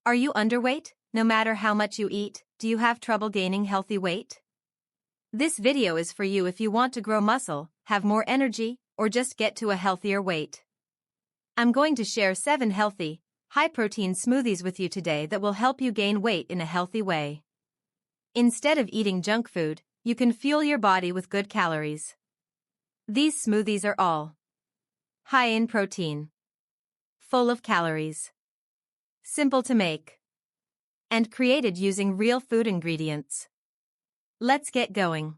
Are you underweight? No matter how much you eat, do you have trouble gaining healthy weight? This video is for you if you want to grow muscle, have more energy, or just get to a healthier weight. I'm going to share 7 healthy, high-protein smoothies with you today that will help you gain weight in a healthy way. Instead of eating junk food, you can fuel your body with good calories. These smoothies are all high in protein, full of calories, simple to make, and created using real food ingredients. Let's get going.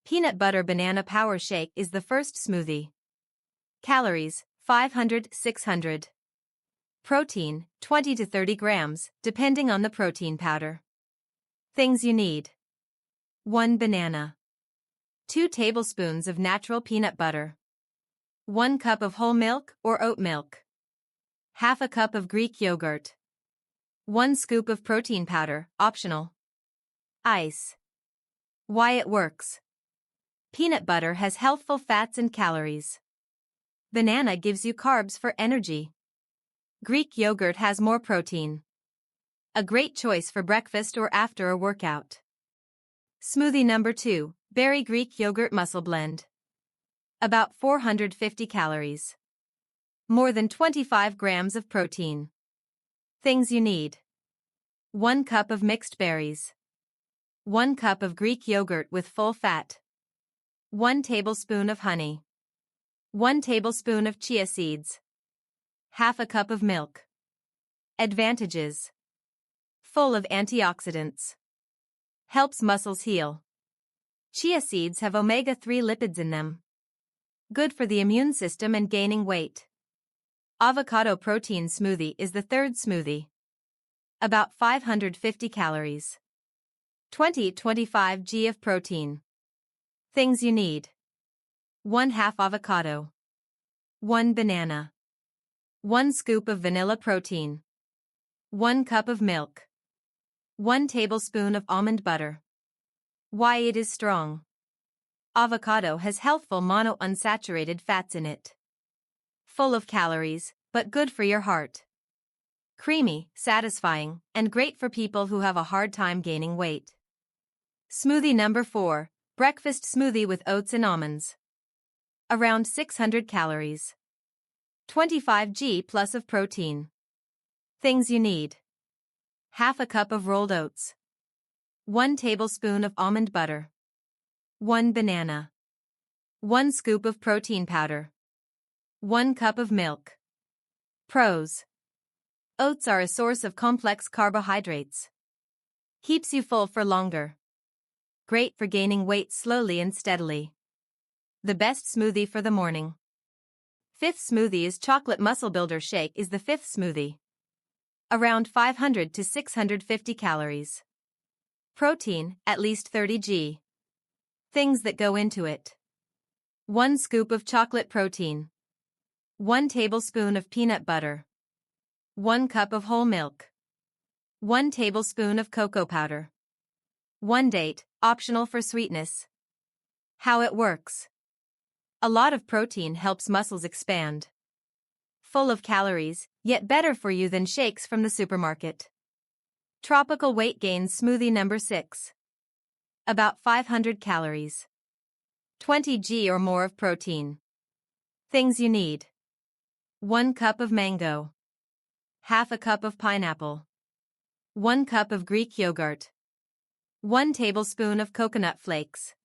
Peanut Butter Banana Power Shake is the first smoothie. Calories, 500-600. Protein, 20 to 30 grams, depending on the protein powder. Things you need. 1 banana. 2 tablespoons of natural peanut butter. 1 cup of whole milk or oat milk. Half a cup of Greek yogurt. 1 scoop of protein powder, optional. Ice. Why it works. Peanut butter has healthful fats and calories. Banana gives you carbs for energy. Greek yogurt has more protein. A great choice for breakfast or after a workout. Smoothie number 2, Berry Greek Yogurt Muscle Blend. About 450 calories. More than 25 grams of protein. Things you need. 1 cup of mixed berries. 1 cup of Greek yogurt with full fat. 1 tablespoon of honey. 1 tablespoon of chia seeds. Half a cup of milk. Advantages. Full of antioxidants. Helps muscles heal. Chia seeds have omega-3 lipids in them. Good for the immune system and gaining weight. Avocado Protein Smoothie is the third smoothie. About 550 calories. 20-25 g of protein. Things you need. 1/2 avocado. 1 banana. 1 scoop of vanilla protein. 1 cup of milk. 1 tablespoon of almond butter. Why it is strong. Avocado has healthful monounsaturated fats in it. Full of calories, but good for your heart. Creamy, satisfying, and great for people who have a hard time gaining weight. Smoothie number 4, Breakfast Smoothie with Oats and Almonds. Around 600 calories. 25 g plus of protein. Things you need. Half a cup of rolled oats. 1 tablespoon of almond butter. 1 banana. 1 scoop of protein powder. 1 cup of milk. Pros. Oats are a source of complex carbohydrates. Keeps you full for longer. Great for gaining weight slowly and steadily. The best smoothie for the morning. 5th smoothie is Chocolate Muscle Builder Shake is the 5th smoothie. Around 500 to 650 calories. Protein, at least 30 g. Things that go into it. 1 scoop of chocolate protein. 1 tablespoon of peanut butter. 1 cup of whole milk. 1 tablespoon of cocoa powder. 1 date, optional for sweetness. How it works. A lot of protein helps muscles expand. Full of calories, yet better for you than shakes from the supermarket. Tropical Weight Gain Smoothie number 6. About 500 calories. 20 g or more of protein. Things you need. 1 cup of mango. Half a cup of pineapple. 1 cup of Greek yogurt. 1 tablespoon of coconut flakes.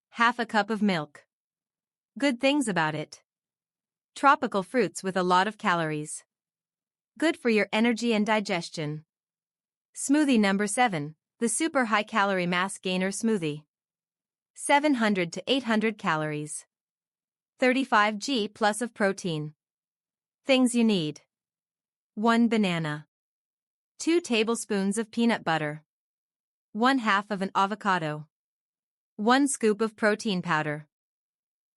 Half a cup of milk. Good things about it. Tropical fruits with a lot of calories. Good for your energy and digestion. Smoothie number 7, the Super High Calorie Mass Gainer Smoothie. 700 to 800 calories. 35 g plus of protein. Things you need. 1 banana. 2 tablespoons of peanut butter. 1/2 of an avocado. 1 scoop of protein powder.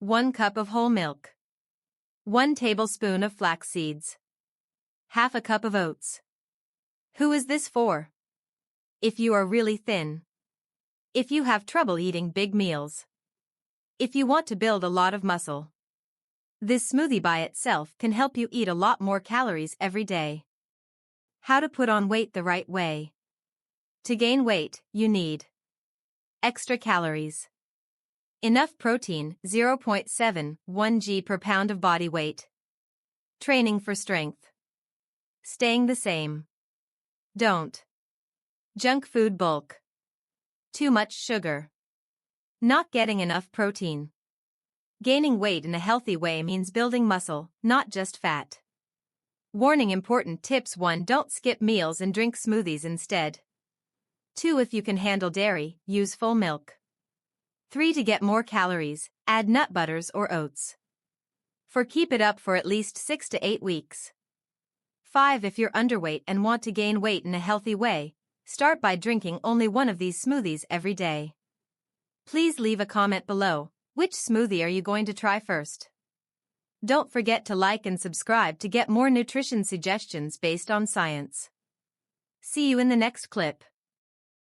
1 cup of whole milk. 1 tablespoon of flax seeds. Half a cup of oats. Who is this for? If you are really thin. If you have trouble eating big meals. If you want to build a lot of muscle. This smoothie by itself can help you eat a lot more calories every day. How to put on weight the right way. To gain weight, you need extra calories. Enough protein, 0.71 g per pound of body weight. Training for strength. Staying the same. Don't. Junk food bulk. Too much sugar. Not getting enough protein. Gaining weight in a healthy way means building muscle, not just fat. Warning: important tips: 1. Don't skip meals and drink smoothies instead. 2. If you can handle dairy, use full milk. 3. To get more calories, add nut butters or oats. 4. Keep it up for at least 6 to 8 weeks. 5. If you're underweight and want to gain weight in a healthy way, start by drinking only one of these smoothies every day. Please leave a comment below. Which smoothie are you going to try first? Don't forget to like and subscribe to get more nutrition suggestions based on science. See you in the next clip.